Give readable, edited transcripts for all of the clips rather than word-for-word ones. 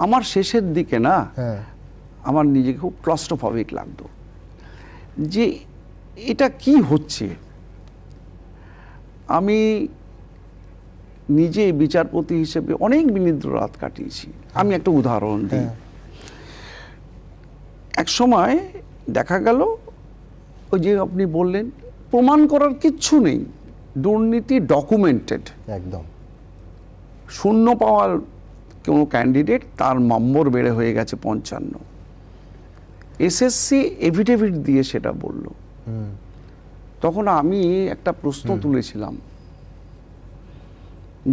আমার শেষের দিকে না আমার নিজেকে খুব ক্লস্ট্রোফবিক লাগতো যে এটা কি হচ্ছে। আমি নিজে বিচারপতি হিসেবে অনেক বিনিদ্র রাত কাটিয়েছি। আমি একটা উদাহরণ দিই। এক সময় দেখা গেল ওই যে আপনি বললেন প্রমাণ করার কিচ্ছু নেই, দুর্নীতি ডকুমেন্টেড, একদম শূন্য পাওয়ার কোনো ক্যান্ডিডেট তার নম্বর বেড়ে হয়ে গেছে 55। এসএসসি এফিডেভিট দিয়ে সেটা বলল। তখন আমি একটা প্রশ্ন তুলেছিলাম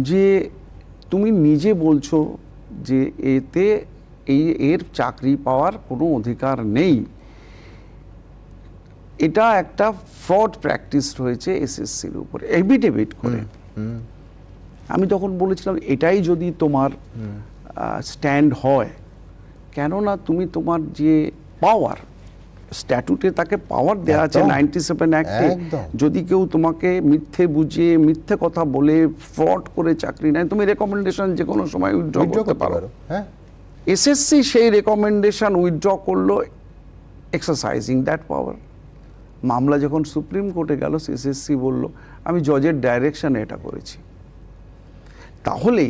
যে তুমি নিজে বলছো যে এতে এর চাকরি পাওয়ার কোনো অধিকার নেই, এটা একটা ফ্রড প্র্যাকটিস হয়েছে এসএসসির উপরে এফিডেভিট করে। আমি তখন বলেছিলাম এটাই যদি তোমার স্ট্যান্ড হয়, কেননা তুমি তোমার যে পাওয়ার স্ট্যাটুটে তাকে পাওয়ার দেওয়া আছে 97 অ্যাক্টে, যদি কেউ তোমাকে মিথ্যে বুঝিয়ে মিথ্যে কথা বলে ফ্রড করে চাকরি নেয়, তুমি রেকমেন্ডেশন যে কোনো সময় উইথড্র করতে পারো। এসএসসি সেই রেকমেন্ডেশন উইথড্র করলো এক্সারসাইজিং দ্যাট পাওয়ার। মামলা যখন সুপ্রিম কোর্টে গেল, এসএসসি বলল আমি জজের ডাইরেকশনে এটা করেছি। তাহলে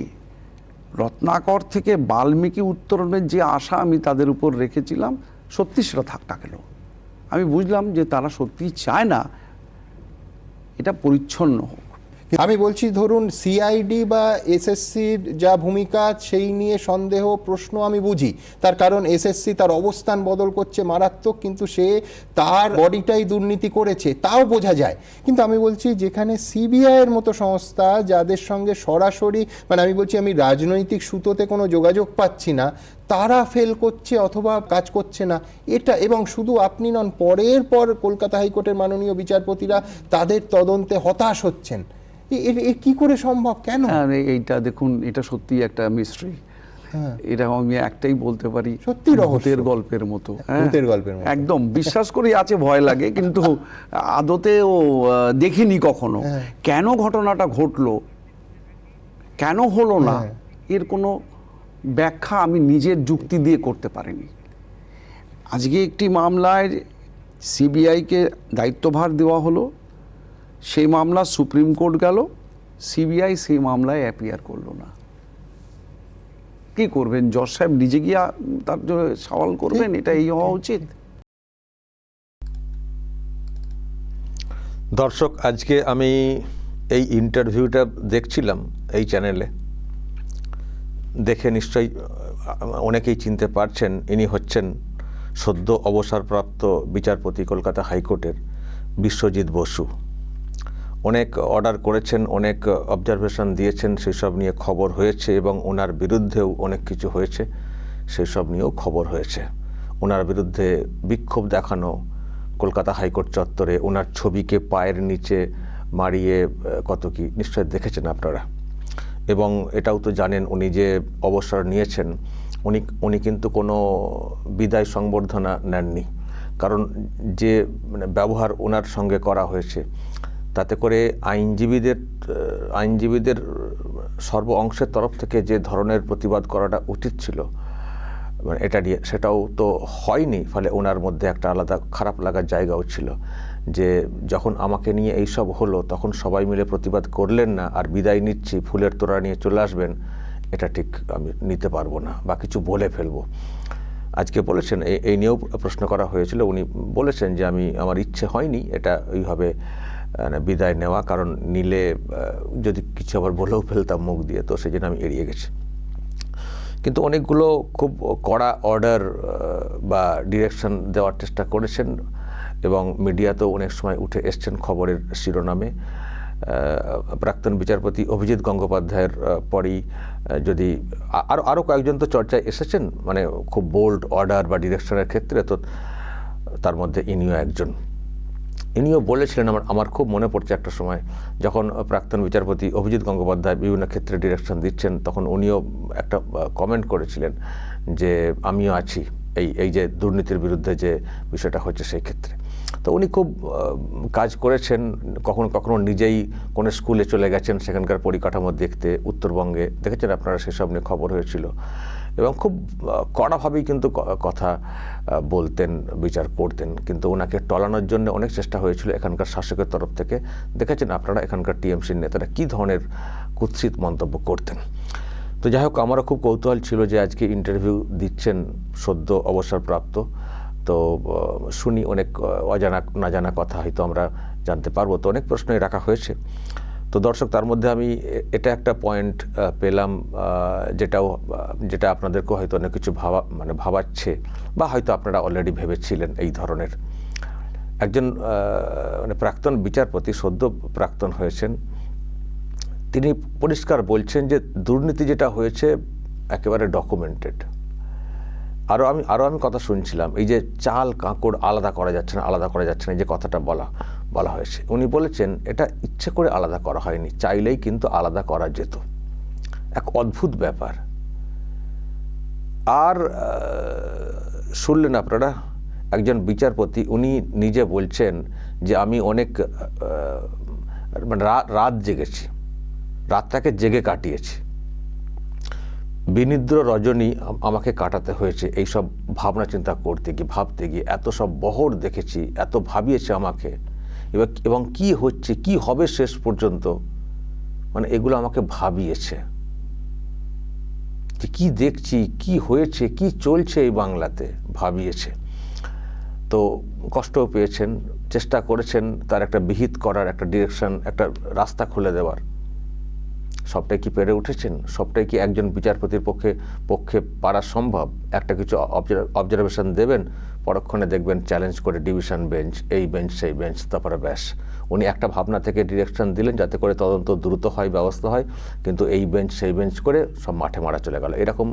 রত্নাকর থেকে বাল্মীকি উত্তরণের যে আশা আমি তাদের উপর রেখেছিলাম, সত্যি সেটা থাকটা গেল। আমি বুঝলাম যে তারা সত্যি চায় না এটা পরিচ্ছন্ন হোক। আমি বলছি ধরুন সিআইডি বা এসএসসির যা ভূমিকা সেই নিয়ে সন্দেহ প্রশ্ন আমি বুঝি, তার কারণ এসএসসি তার অবস্থান বদল করছে মারাত্মক, কিন্তু সে তার বডিটাই দুর্নীতি করেছে তাও বোঝা যায়। কিন্তু আমি বলছি যেখানে সিবিআইয়ের মতো সংস্থা যাদের সঙ্গে সরাসরি আমি বলছি আমি রাজনৈতিক সুতোতে কোনো যোগাযোগ পাচ্ছি না, তারা ফেল করছে অথবা কাজ করছে না এটা, এবং শুধু আপনি নন, পরের পর কলকাতা হাইকোর্টের মাননীয় বিচারপতিরা তাদের তদন্তে হতাশ হচ্ছেন। কি করে সম্ভব, কেন? এইটা দেখুন, এটা সত্যি একটা মিস্ট্রি। এটা আমি একটাই বলতে পারি, সত্যি ভূতের গল্পের মতো। ভূতের গল্পের মতো একদম বিশ্বাস করি আছে, ভয় লাগে, কিন্তু আদতেও দেখিনি কখনো। কেন ঘটনাটা ঘটলো, কেন হলো না, এর কোনো ব্যাখ্যা আমি নিজের যুক্তি দিয়ে করতে পারিনি। আজকে একটি মামলায় সিবিআইকে দায়িত্বভার দেওয়া হলো, সেই মামলা সুপ্রিম কোর্ট গেল, সিবিআই সেই মামলায় অ্যাপিয়ার করলো না। কি করবেন জজ সাহেব, নিজে গিয়ে তার জন্য সওয়াল করবেন? এটা এই হওয়া উচিত। দর্শক, আজকে আমি এই ইন্টারভিউটা দেখছিলাম এই চ্যানেলে, দেখে নিশ্চয়ই অনেকেই চিনতে পারছেন ইনি হচ্ছেন সদ্য অবসরপ্রাপ্ত বিচারপতি কলকাতা হাইকোর্টের বিশ্বজিৎ বসু। অনেক অর্ডার করেছেন, অনেক অবজারভেশন দিয়েছেন, সেসব নিয়ে খবর হয়েছে, এবং ওনার বিরুদ্ধেও অনেক কিছু হয়েছে, সেসব নিয়েও খবর হয়েছে। ওনার বিরুদ্ধে বিক্ষোভ দেখানো কলকাতা হাইকোর্ট চত্বরে, ওনার ছবিকে পায়ের নিচে মারিয়ে কত কি নিশ্চয় দেখেছেন আপনারা। এবং এটাও তো জানেন উনি যে অবসর নিয়েছেন, উনি কিন্তু কোনো বিদায় সংবর্ধনা নেননি, কারণ যে ব্যবহার ওনার সঙ্গে করা হয়েছে তাতে করে আইনজীবীদের সর্ব অংশের তরফ থেকে যে ধরনের প্রতিবাদ করাটা উচিত ছিল এটা নিয়ে, সেটাও তো হয়নি। ফলে ওনার মধ্যে একটা আলাদা খারাপ লাগার জায়গাও ছিল যে যখন আমাকে নিয়ে এইসব হলো তখন সবাই মিলে প্রতিবাদ করলেন না, আর বিদায় নিচ্ছি ফুলের তোড়া নিয়ে চলে আসবেন, এটা ঠিক আমি নিতে পারবো না বা কিছু বলে ফেলবো। আজকে বলেছেন, এই নিয়েও প্রশ্ন করা হয়েছিল, উনি বলেছেন যে আমার ইচ্ছে হয়নি এটা ওইভাবে বিদায় নেওয়া, কারণ নিলে যদি কিছু আবার বলেও ফেলতাম মুখ দিয়ে, তো সেই জন্য আমি এড়িয়ে গেছি। কিন্তু অনেকগুলো খুব কড়া অর্ডার বা ডিরেকশন দেওয়ার চেষ্টা করেছেন, এবং মিডিয়াতেও অনেক সময় উঠে এসছেন খবরের শিরোনামে। প্রাক্তন বিচারপতি অভিজিৎ গঙ্গোপাধ্যায়ের পরই যদি আরও কয়েকজন তো চর্চায় এসেছেন, খুব বোল্ড অর্ডার বা ডিরেকশনের ক্ষেত্রে, তো তার মধ্যে ইনিও একজন। ইনিও বলেছিলেন, আমার খুব মনে পড়ছে একটা সময় যখন প্রাক্তন বিচারপতি অভিজিৎ গঙ্গোপাধ্যায় বিভিন্ন ক্ষেত্রে ডিরেকশন দিচ্ছেন, তখন উনিও একটা কমেন্ট করেছিলেন যে আমিও আছি এই যে দুর্নীতির বিরুদ্ধে যে বিষয়টা হচ্ছে সেই ক্ষেত্রে। তো উনি খুব কাজ করেছেন, কখনো কখনো নিজেই কোনো স্কুলে চলে গেছেন সেখানকার পরিকাঠামো দেখতে, উত্তরবঙ্গে দেখেছেন আপনারা, সেসব নিয়ে খবর হয়েছিল, এবং খুব কড়াভাবেই কিন্তু কথা বলতেন, বিচার করতেন। কিন্তু ওনাকে টলানোর জন্য অনেক চেষ্টা হয়েছিল এখানকার শাসকের তরফ থেকে। দেখেছেন আপনারা এখানকার টিএমসির নেতারা কী ধরনের কুৎসিত মন্তব্য করতেন। তো যাই হোক, আমারও খুব কৌতূহল ছিল যে আজকে ইন্টারভিউ দিচ্ছেন সদ্য অবসরপ্রাপ্ত, তো শুনি অনেক অজানা না জানা কথা হয়তো আমরা জানতে পারবো। তো অনেক প্রশ্নই রাখা হয়েছে। তো দর্শক, তার মধ্যে আমি এটা একটা পয়েন্ট পেলাম যেটা আপনাদেরকেও হয়তো অনেক কিছু ভাবাচ্ছে, বা হয়তো আপনারা অলরেডি ভেবেছিলেন। এই ধরনের একজন প্রাক্তন বিচারপতি, সদ্য প্রাক্তন হয়েছেন, তিনি পরিষ্কার বলছেন যে দুর্নীতি যেটা হয়েছে একেবারে ডকুমেন্টেড। আরও আমি কথা শুনছিলাম, এই যে চাল কাঁকড় আলাদা করা যাচ্ছে না, যে কথাটা বলা হয়েছে, উনি বলেছেন এটা ইচ্ছে করে আলাদা করা হয়নি, চাইলেই কিন্তু আলাদা করা যেত। এক অদ্ভুত ব্যাপার। আর শুনলেন আপনারা, একজন বিচারপতি উনি নিজে বলছেন যে আমি অনেক রাত জেগেছি, রাতটাকে জেগে কাটিয়েছি, বিনিদ্র রজনী আমাকে কাটাতে হয়েছে এইসব ভাবনা চিন্তা ভাবতে গিয়ে এত সব বহর দেখেছি, এত ভাবিয়েছে আমাকে, এবং কি হচ্ছে কি হবে শেষ পর্যন্ত, এগুলো আমাকে ভাবিয়েছে যে কি দেখছি, কি হয়েছে, কি চলছে এই বাংলাতে, ভাবিয়েছে। তো কষ্টও পেয়েছেন, চেষ্টা করেছেন তার একটা বিহিত করার, একটা ডিরেকশন, একটা রাস্তা খুলে দেওয়ার। সবটাই কি পেরে উঠেছেন? সবটাই কি একজন বিচারপতির পক্ষে পারা সম্ভব? একটা কিছু অবজারভেশন দেবেন, পরক্ষণে দেখবেন চ্যালেঞ্জ করে ডিভিশন বেঞ্চ, এই বেঞ্চ সেই বেঞ্চ, তারপরে ব্যাস। উনি একটা ভাবনা থেকে ডিরেকশন দিলেন যাতে করে তদন্ত দ্রুত হয়, ব্যবস্থা হয়, কিন্তু এই বেঞ্চ সেই বেঞ্চ করে সব মাঠে মারা চলে গেল। এরকম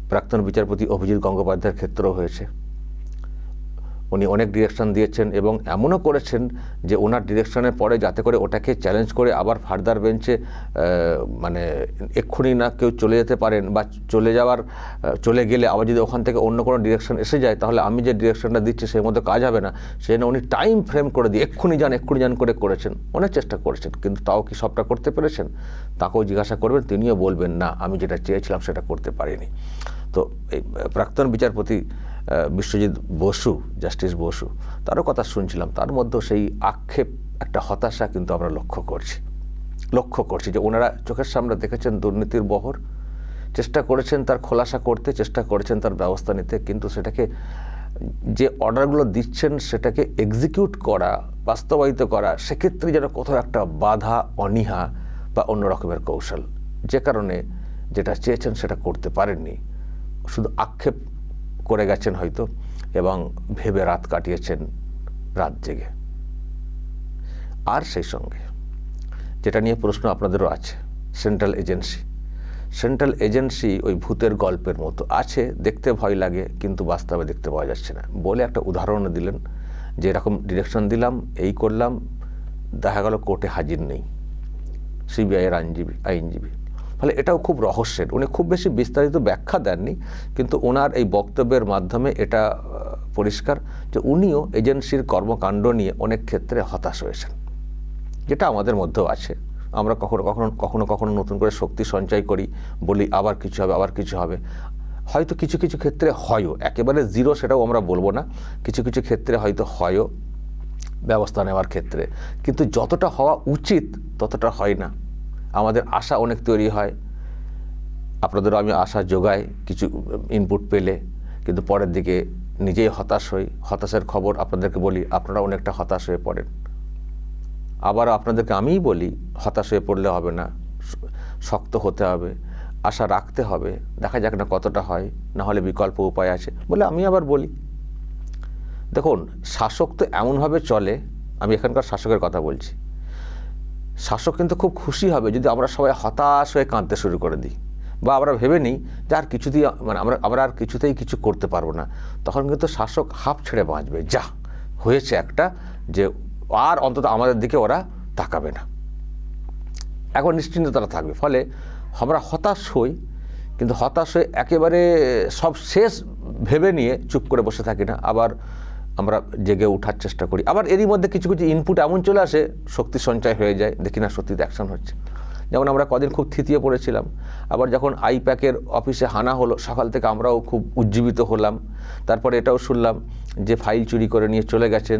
প্রাক্তন বিচারপতি অভিজিৎ গঙ্গোপাধ্যায়ের ক্ষেত্রেও হয়েছে। উনি অনেক ডিরেকশন দিয়েছেন এবং এমনও করেছেন যে ওনার ডিরেকশনের পরে যাতে করে ওটাকে চ্যালেঞ্জ করে আবার ফার্দার বেঞ্চে এক্ষুনি না কেউ চলে যেতে পারেন, বা চলে গেলে আবার যদি ওখান থেকে অন্য কোনো ডিরেকশন এসে যায় তাহলে আমি যে ডিরেকশনটা দিচ্ছি সেই মধ্যে কাজ হবে না, সেই জন্য উনি টাইম ফ্রেম করে দিয়ে এক্ষুনি যান করে করেছেন। অনেক চেষ্টা করেছেন, কিন্তু তাও কি সবটা করতে পেরেছেন? তাকেও জিজ্ঞাসা করবেন, তিনিও বলবেন না, আমি যেটা চেয়েছিলাম সেটা করতে পারিনি। তো এই প্রাক্তন বিচারপতি বিশ্বজিৎ বসু, জাস্টিস বসু, তারও কথা শুনছিলাম, তার মধ্যেও সেই আক্ষেপ, একটা হতাশা কিন্তু আমরা লক্ষ্য করছি যে ওনারা চোখের সামনে দেখেছেন দুর্নীতির বহর, চেষ্টা করেছেন তার খোলাসা করতে, চেষ্টা করেছেন তার ব্যবস্থা নিতে, কিন্তু সেটাকে যে অর্ডারগুলো দিচ্ছেন সেটাকে এক্সিকিউট করা, বাস্তবায়িত করা, সেক্ষেত্রে যেন কোথাও একটা বাধা, অনীহা বা অন্য রকমের কৌশল, যে কারণে যেটা চেয়েছেন সেটা করতে পারেননি, শুধু আক্ষেপ করে গেছেন হয়তো, এবং ভেবে রাত কাটিয়েছেন রাত জেগে। আর সেই সঙ্গে যেটা নিয়ে প্রশ্ন আপনাদেরও আছে, সেন্ট্রাল এজেন্সি ওই ভূতের গল্পের মতো আছে, দেখতে ভয় লাগে কিন্তু বাস্তবে দেখতে পাওয়া যাচ্ছে না বলে একটা উদাহরণ দিলেন যে এরকম ডিরেকশন দিলাম, এই করলাম, দেখা গেল কোর্টে হাজির নেই সিবিআইয়ের আইনজীবী। ফলে এটাও খুব রহস্যের। উনি খুব বেশি বিস্তারিত ব্যাখ্যা দেননি, কিন্তু ওনার এই বক্তব্যের মাধ্যমে এটা পরিষ্কার যে উনিও এজেন্সির কর্মকাণ্ড নিয়ে অনেক ক্ষেত্রে হতাশ হয়েছেন, যেটা আমাদের মধ্যেও আছে। আমরা কখনো নতুন করে শক্তি সঞ্চয় করি, বলি আবার কিছু হবে। হয়তো কিছু ক্ষেত্রে হয়ও, একেবারে জিরো সেটাও আমরা বলবো না, কিছু ক্ষেত্রে হয়তো হয়ও ব্যবস্থা নেওয়ার ক্ষেত্রে, কিন্তু যতটা হওয়া উচিত ততটা হয় না। আমাদের আশা অনেক তৈরি হয়, আপনাদেরও আমি আশা যোগাই কিছু ইনপুট পেলে, কিন্তু পরের দিকে নিজেই হতাশ হই। হতাশের খবর আপনাদেরকে বলি, আপনারা অনেকটা হতাশ হয়ে পড়েন। আবার আপনাদেরকে আমিই বলি, হতাশ হয়ে পড়লে হবে না, শক্ত হতে হবে, আশা রাখতে হবে, দেখা যাক না কতটা হয়, না হলে বিকল্প উপায় আছে বলে আমি আবার বলি। দেখুন, শাসক তো এমনভাবে চলে, আমি এখানকার শাসকের কথা বলছি, শাসক কিন্তু খুব খুশি হবে যদি আমরা সবাই হতাশ হয়ে কাঁদতে শুরু করে দিই, বা আমরা ভেবে নিই যে আর কিছুতেই আমরা আর কিছুতেই কিছু করতে পারবো না। তখন কিন্তু শাসক হাঁপ ছেড়ে বাঁচবে, যা হয়েছে একটা, যে আর অন্তত আমাদের দিকে ওরা তাকাবে না, একবার নিশ্চিন্ত তারা থাকবে। ফলে আমরা হতাশ হই, কিন্তু হতাশ হয়ে একেবারে সব শেষ ভেবে নিয়ে চুপ করে বসে থাকি না, আবার আমরা জেগে ওঠার চেষ্টা করি, আবার এরই মধ্যে কিছু কিছু ইনপুট এমন চলে আসে শক্তি সঞ্চয় হয়ে যায়, দেখি না সত্যি অ্যাকশন হচ্ছে। যেমন আমরা কদিন খুব থিতিয়ে পড়েছিলাম, আবার যখন আইপ্যাকের অফিসে হানা হলো সকাল থেকে আমরাও খুব উজ্জীবিত হলাম। তারপরে এটাও শুনলাম যে ফাইল চুরি করে নিয়ে চলে গেছেন,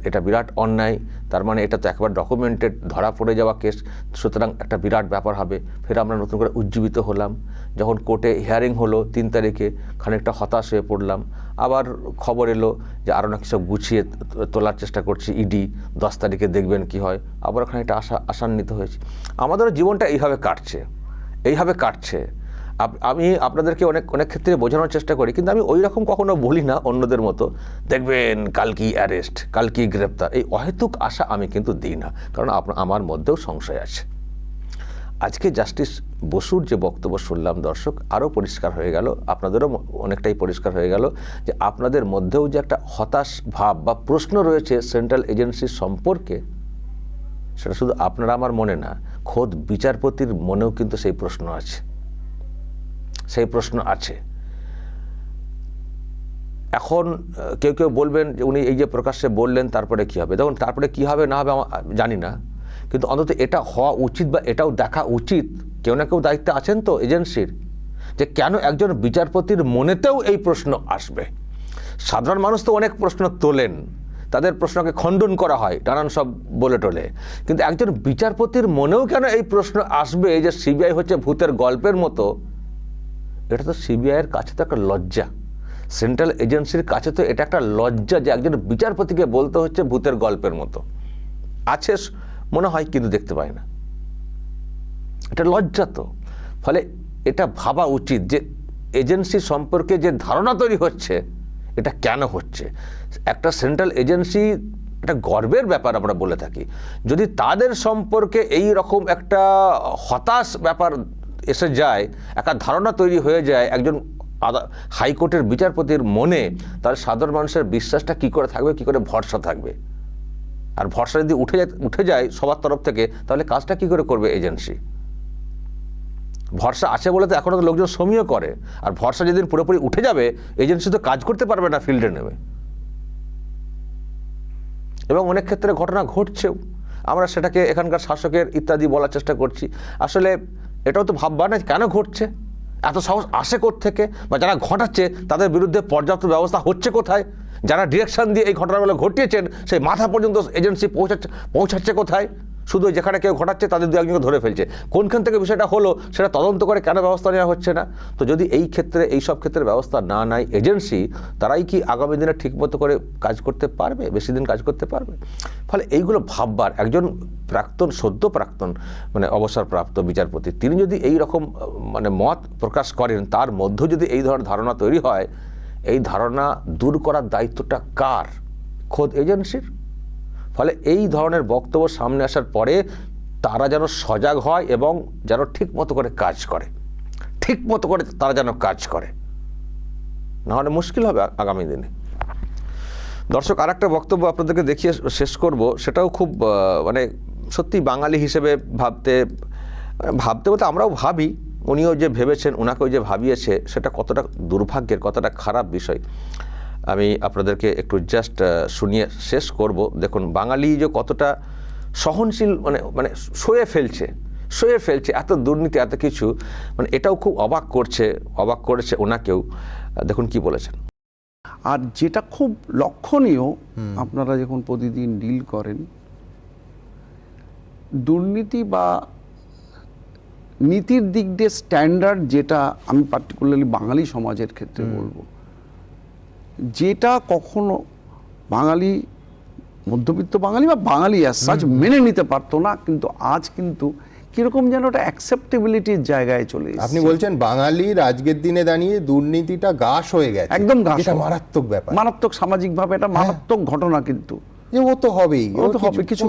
এটা বিরাট অন্যায়, তার মানে এটা তো একবার ডকুমেন্টেড ধরা পড়ে যাওয়া কেস, সুতরাং একটা বিরাট ব্যাপার হবে। ফের আমরা নতুন করে উজ্জীবিত হলাম। যখন কোর্টে হিয়ারিং হলো 3 তারিখে, খানিকটা হতাশ হয়ে পড়লাম। আবার খবর এলো যে আরও নাকি সব গুছিয়ে তোলার চেষ্টা করছি ইডি, 10 তারিখে দেখবেন কি হয়। আবার খানিকটা আশান্বিত হয়েছি। আমাদেরও জীবনটা এইভাবে কাটছে। আমি আপনাদেরকে অনেক ক্ষেত্রে বোঝানোর চেষ্টা করি, কিন্তু আমি ওই রকম কখনো বলি না অন্যদের মতো, দেখবেন কালকেই অ্যারেস্ট, কালকেই গ্রেপ্তার, এই অহেতুক আশা আমি কিন্তু দিই না, কারণ আমার মধ্যেও সংশয় আছে। আজকে জাস্টিস বসুর যে বক্তব্য শুনলাম দর্শক, আরও পরিষ্কার হয়ে গেল, আপনাদেরও অনেকটাই পরিষ্কার হয়ে গেল যে আপনাদের মধ্যেও যে একটা হতাশ ভাব বা প্রশ্ন রয়েছে সেন্ট্রাল এজেন্সির সম্পর্কে, সেটা শুধু আপনারা আমার মনে না, খোদ বিচারপতির মনেও কিন্তু সেই প্রশ্ন আছে। এখন কেউ বলবেন যে উনি এই যে প্রকাশ্যে বললেন তারপরে কি হবে, দেখুন তারপরে কি হবে না হবে জানি না, কিন্তু অন্তত এটা হওয়া উচিত বা এটাও দেখা উচিত, কেউ না কেউ দায়িত্বে আছেন তো এজেন্সির, যে কেন একজন বিচারপতির মনেতেও এই প্রশ্ন আসবে। সাধারণ মানুষ তো অনেক প্রশ্ন তোলেন, তাদের প্রশ্নকে খণ্ডন করা হয় নানান সব বলে টলে, কিন্তু একজন বিচারপতির মনেও কেন এই প্রশ্ন আসবে যে সিবিআই হচ্ছে ভূতের গল্পের মতো, এটা তো সিবিআইয়ের কাছে তো একটা লজ্জা, সেন্ট্রাল এজেন্সির কাছে তো এটা একটা লজ্জা যে একজন বিচারপতিকে বলতে হচ্ছে ভূতের গল্পের মতো। আছে মনে হয়, কিন্তু দেখতে পাই না, এটা লজ্জা তো। ফলে এটা ভাবা উচিত যে এজেন্সি সম্পর্কে যে ধারণা তৈরি হচ্ছে এটা কেন হচ্ছে। একটা সেন্ট্রাল এজেন্সি একটা গর্বের ব্যাপার আমরা বলে থাকি, যদি তাদের সম্পর্কে এই রকম একটা হতাশ ব্যাপার এসে যায়, একটা ধারণা তৈরি হয়ে যায় একজন হাইকোর্টের বিচারপতির মনে, তাহলে সাধারণ মানুষের বিশ্বাসটা কি করে থাকবে, কি করে ভরসা থাকবে। আর ভরসা যদি উঠে যায় সবার তরফ থেকে, তাহলে কাজটা কি করে করবে এজেন্সি। ভরসা আছে বলে তো এখনো তো লোকজন সমীহ করে, আর ভরসা যেদিন পুরোপুরি উঠে যাবে এজেন্সি তো কাজ করতে পারবে না ফিল্ডে নেমে। এবং অনেক ক্ষেত্রে ঘটনা ঘটছেও, আমরা সেটাকে এখানকার শাসকের ইত্যাদি বলার চেষ্টা করছি। আসলে এটাও তো ভাববা না কেন ঘটছে, এত সাহস আসে কোত্থেকে, বা যারা ঘটাচ্ছে তাদের বিরুদ্ধে পর্যাপ্ত ব্যবস্থা হচ্ছে কোথায়, যারা ডিরেকশন দিয়ে এই ঘটনাগুলো ঘটিয়েছেন সেই মাথা পর্যন্ত এজেন্সি পৌঁছাচ্ছে কোথায়। শুধু যেখানে কেউ ঘটাচ্ছে তাদের দু একজনকে ধরে ফেলছে, কোনখান থেকে বিষয়টা হলো সেটা তদন্ত করে কেন ব্যবস্থা নেওয়া হচ্ছে না। তো যদি এইসব ক্ষেত্রে ব্যবস্থা না নেয় এজেন্সি, তারাই কি আগামী দিনে ঠিকমতো করে কাজ করতে পারবে, বেশি দিন কাজ করতে পারবে। ফলে এইগুলো ভাববার একজন সদ্য প্রাক্তন মানে অবসরপ্রাপ্ত বিচারপতি, তিনি যদি এই রকম মানে মত প্রকাশ করেন, তার মধ্যে যদি এই ধরনের ধারণা তৈরি হয়, এই ধারণা দূর করার দায়িত্বটা কার? খোদ এজেন্সির। ফলে এই ধরনের বক্তব্য সামনে আসার পরে তারা যেন সজাগ হয় এবং যেন ঠিক মতো করে তারা যেন কাজ করে, নাহলে মুশকিল হবে আগামী দিনে। দর্শক, আর একটা বক্তব্য আপনাদেরকে দেখিয়ে শেষ করব, সেটাও খুব মানে সত্যি বাঙালি হিসেবে ভাবতে বলতে আমরাও ভাবি, উনিও যে ভেবেছেন, ওনাকেও যে ভাবিয়েছে, সেটা কতটা দুর্ভাগ্যের, কতটা খারাপ বিষয় আমি আপনাদেরকে একটু জাস্ট শুনিয়ে শেষ করব। দেখুন, বাঙালি যে কতটা সহনশীল, মানে সয়ে ফেলছে এত দুর্নীতি, এত কিছু, মানে এটাও খুব অবাক করেছে ওনাকেও। দেখুন কি বলেছেন। আর যেটা খুব লক্ষণীয়, আপনারা যখন প্রতিদিন ডিল করেন, দুর্নীতি বা নীতির দিক দিয়ে স্ট্যান্ডার্ড, যেটা আমি পার্টিকুলারলি বাঙালি সমাজের ক্ষেত্রে বলবো, যেটা কখনো বাঙালি, মধ্যবিত্ত বাঙালি বা বাঙালি সাজ মেনে নিতে পারতো না, কিন্তু আজ কিন্তু কিরকম যেন একটা অ্যাকসেপ্টেবিলিটির জায়গায় চলে এসেছে। আপনি বলছেন বাঙালির আজকের দিনে দাঁড়িয়ে দুর্নীতিটা গাশ হয়ে গেছে, একদম গাশ, এটা মারাত্মক ব্যাপার, মারাত্মক সামাজিকভাবে এটা মারাত্মক ঘটনা। কিন্তু যে ও তো হবেই, কিছু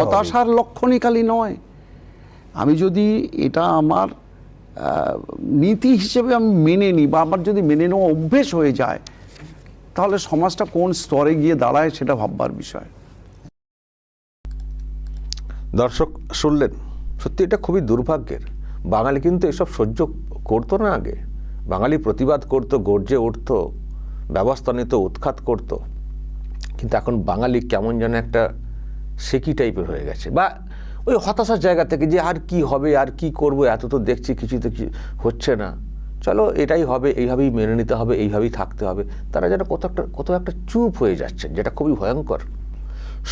হতাশার লক্ষণই খালি নয়। আমি যদি এটা আমার নীতি হিসেবে আমি মেনে নিই, বা আমার যদি মেনে নেওয়া অভ্যেস হয়ে যায়, তাহলে সমাজটা কোন স্তরে গিয়ে দাঁড়ায় সেটা ভাববার বিষয়। দর্শক শুনলেন, সত্যি এটা খুবই দুর্ভাগ্যের। বাঙালি কিন্তু এসব সহ্য করতো না আগে। বাঙালি প্রতিবাদ করতো, গর্জে উঠতো, ব্যবস্থা নিত, উৎখাত করতো। কিন্তু এখন বাঙালি কেমন যেন একটা সেকি টাইপের হয়ে গেছে, বা ওই হতাশার জায়গা থেকে যে আর কি হবে, আর কি করব, এত তো দেখছি কিছুই তো হচ্ছে না, চলো এটাই হবে, এইভাবেই মেনে নিতে হবে, এইভাবেই থাকতে হবে। তারা যেন কত একটা চুপ হয়ে যাচ্ছে, যেটা খুবই ভয়ঙ্কর।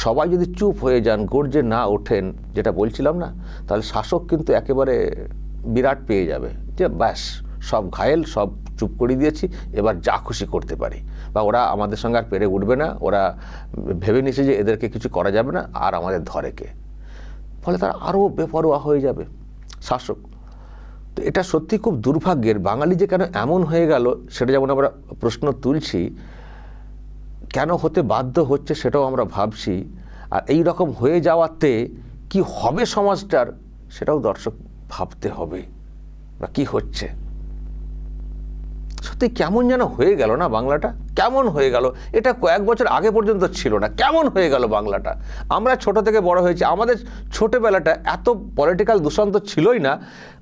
সবাই যদি চুপ হয়ে যান, গর্জে না ওঠেন, যেটা বলছিলাম না, তাহলে শাসক কিন্তু একেবারে বিরাট পেয়ে যাবে যে ব্যাস সব ঘায়েল, সব চুপ করে দিয়েছি, এবার যা খুশি করতে পারি, বা ওরা আমাদের সঙ্গে আর পেরে উঠবে না, ওরা ভেবে নিয়েছে যে এদেরকে কিছু করা যাবে না, আর আমাদের ধরে কে। ফলে তারা আরও বেপরোয়া হয়ে যাবে শাসক। তো এটা সত্যি খুব দুর্ভাগ্যের। বাঙালি যে কেন এমন হয়ে গেল সেটা যেমন আমরা প্রশ্ন তুলছি, কেন হতে বাধ্য হচ্ছে সেটাও আমরা ভাবছি, আর এই রকম হয়ে যাওয়াতে কি হবে সমাজটার সেটাও দর্শক ভাবতে হবে, বা কি হচ্ছে। সত্যি কেমন যেন হয়ে গেল না বাংলাটা, কেমন হয়ে গেল। এটা কয়েক বছর আগে পর্যন্ত ছিল না, কেমন হয়ে গেল বাংলাটা। আমরা ছোট থেকে বড় হয়েছি, আমাদের ছোটবেলাটা এত পলিটিক্যাল দুষন্ত ছিলই না,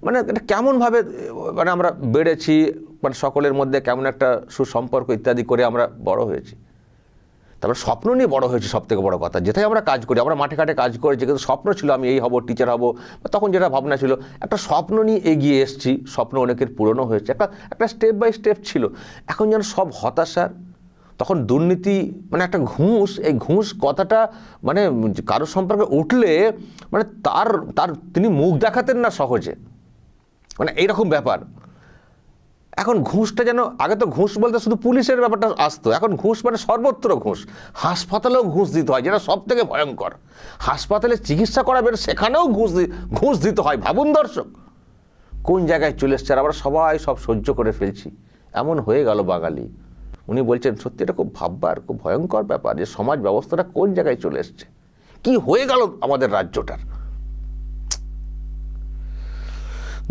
মানে এটা কেমনভাবে মানে আমরা বেড়েছি, মানে সকলের মধ্যে কেমন একটা সুসম্পর্ক ইত্যাদি করে আমরা বড় হয়েছি। তারপরে স্বপ্ন নিয়ে বড় হয়েছে, সব থেকে বড় কথা, যেটাই আমরা কাজ করি, আমরা মাঠে ঘাটে কাজ করেছি, কিন্তু স্বপ্ন ছিল আমি এই হব, টিচার হব, তখন যেটা ভাবনা ছিল, একটা স্বপ্ন নিয়ে এগিয়ে এসেছি, স্বপ্ন অনেকের পূরণও হয়েছে, একটা স্টেপ বাই স্টেপ ছিল। এখন যেন সব হতাশার। তখন দুর্নীতি মানে একটা ঘুষ, এই ঘুষ কথাটা মানে কারোর সম্পর্কে উঠলে মানে তার তিনি মুখ দেখাতেন না সহজে, মানে এইরকম ব্যাপার। এখন ঘুষটা যেন, আগে তো ঘুষ বলতে শুধু পুলিশের ব্যাপারটা আসতো, এখন ঘুষ মানে সর্বত্র ঘুষ। হাসপাতালেও ঘুষ দিতে হয়, যেটা সব থেকে ভয়ঙ্কর। হাসপাতালে চিকিৎসা করাবেন সেখানেও ঘুষ দিতে হয়। ভাবুন দর্শক কোন জায়গায় চলে এসছে, আর আমরা সবাই সব সহ্য করে ফেলছি। এমন হয়ে গেল বাঙালি। উনি বলছেন সত্যি এটা খুব ভাববার, খুব ভয়ঙ্কর ব্যাপার যে সমাজ ব্যবস্থাটা কোন জায়গায় চলে এসছে, কি হয়ে গেল আমাদের রাজ্যটার।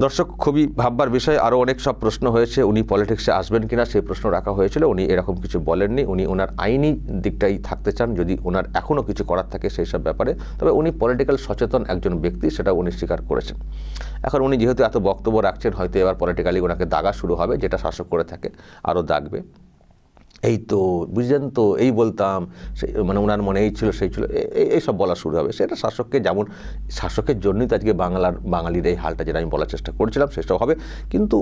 দর্শক খুবই ভাববার বিষয়। আরও অনেক সব প্রশ্ন হয়েছে, উনি পলিটিক্সে আসবেন কিনা সেই প্রশ্ন রাখা হয়েছিল, উনি এরকম কিছু বলেননি। উনি ওনার আইনি দিকটাই থাকতে চান, যদি ওনার এখনও কিছু করার থাকে সেই সব ব্যাপারে। তবে উনি পলিটিক্যাল সচেতন একজন ব্যক্তি, সেটা উনি স্বীকার করেছেন। এখন উনি যেহেতু এত বক্তব্য রাখছেন, হয়তো এবার পলিটিক্যালি ওনাকে দাগা শুরু হবে, যেটা শাসক করে থাকে আরও দাগবে। এই তো বুঝলেন তো, এই বলতাম, মানে ওনার মনে এই ছিল সেই ছিল, এইসব বলা শুরু হবে। সেটা শাসককে, যেমন শাসকের জন্যই তো আজকে বাঙালির এই হালটা, যেটা আমি বলার চেষ্টা করছিলাম সেটাও হবে। কিন্তু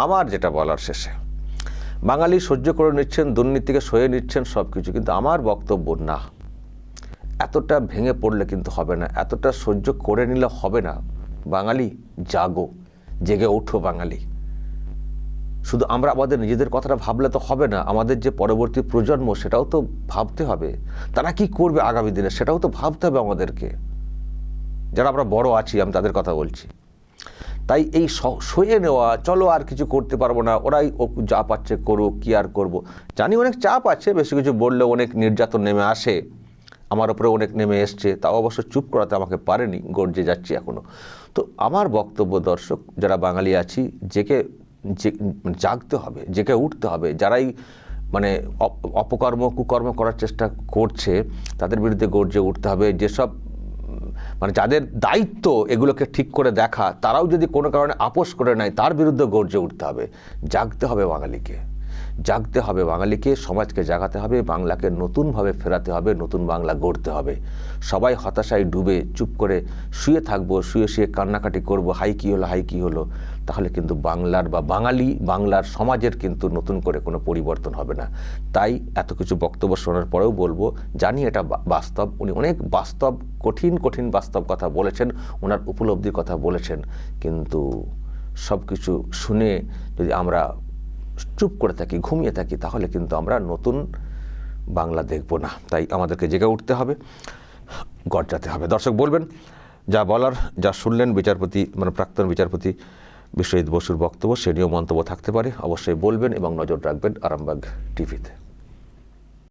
আমার যেটা বলার শেষে, বাঙালি সহ্য করে নিচ্ছেন, দুর্নীতিকে সয়ে নিচ্ছেন সব কিছু, কিন্তু আমার বক্তব্য না, এতটা ভেঙে পড়লে কিন্তু হবে না, এতটা সহ্য করে নিলে হবে না। বাঙালি জাগো, জেগে ওঠো বাঙালি। শুধু আমরা আমাদের নিজেদের কথাটা ভাবলে তো হবে না, আমাদের যে পরবর্তী প্রজন্ম সেটাও তো ভাবতে হবে, তারা কি করবে আগামী দিনে সেটাও তো ভাবতে হবে আমাদেরকে, যারা আমরা বড় আছি, আমি তাদের কথা বলছি। তাই এই সয়ে নেওয়া, চলো আর কিছু করতে পারবো না, ওরাই যা পাচ্ছে করুক, কি আর করব। জানি অনেক চাপ আছে, বেশি কিছু বললে অনেক নির্যাতন নেমে আসে, আমার উপরে অনেক নেমে এসছে, তাও অবশ্য চুপ করাতে আমাকে পারেনি, গর্জে যাচ্ছি এখনো। তো আমার বক্তব্য দর্শক, যারা বাঙালি আছি, জাগতে হবে, জেগে উঠতে হবে। যারাই মানে অপকর্ম কুকর্ম করার চেষ্টা করছে তাদের বিরুদ্ধে গর্জে উঠতে হবে। যেসব মানে যাদের দায়িত্ব এগুলোকে ঠিক করে দেখা, তারাও যদি কোনো কারণে আপোষ করে নেয়, তার বিরুদ্ধে গর্জে উঠতে হবে। জাগতে হবে বাঙালিকে, জাগতে হবে বাঙালিকে, সমাজকে জাগাতে হবে, বাংলাকে নতুনভাবে ফেরাতে হবে, নতুন বাংলা গড়তে হবে। সবাই হতাশায় ডুবে চুপ করে শুয়ে থাকবো, শুয়ে কান্নাকাটি করবো, হাই কী হলো, হাই কী হলো, তাহলে কিন্তু বাংলার বা বাংলার সমাজের কিন্তু নতুন করে কোনো পরিবর্তন হবে না। তাই এত কিছু বক্তব্য শোনার পরেও বলবো, জানি এটা বাস্তব, উনি অনেক বাস্তব, কঠিন বাস্তব কথা বলেছেন, ওনার উপলব্ধির কথা বলেছেন, কিন্তু সব কিছু শুনে যদি আমরা চুপ করে থাকি, ঘুমিয়ে থাকি, তাহলে কিন্তু আমরা নতুন বাংলা দেখব না। তাই আমাদেরকে জেগে উঠতে হবে, গর্জাতে হবে। দর্শক বলবেন যা বলার, যা শুনলেন বিচারপতি মানে প্রাক্তন বিচারপতি বিশ্বজিৎ বসুর বক্তব্য, সে নিয়েও মন্তব্য থাকতে পারে, অবশ্যই বলবেন এবং নজর রাখবেন আরামবাগ টিভিতে।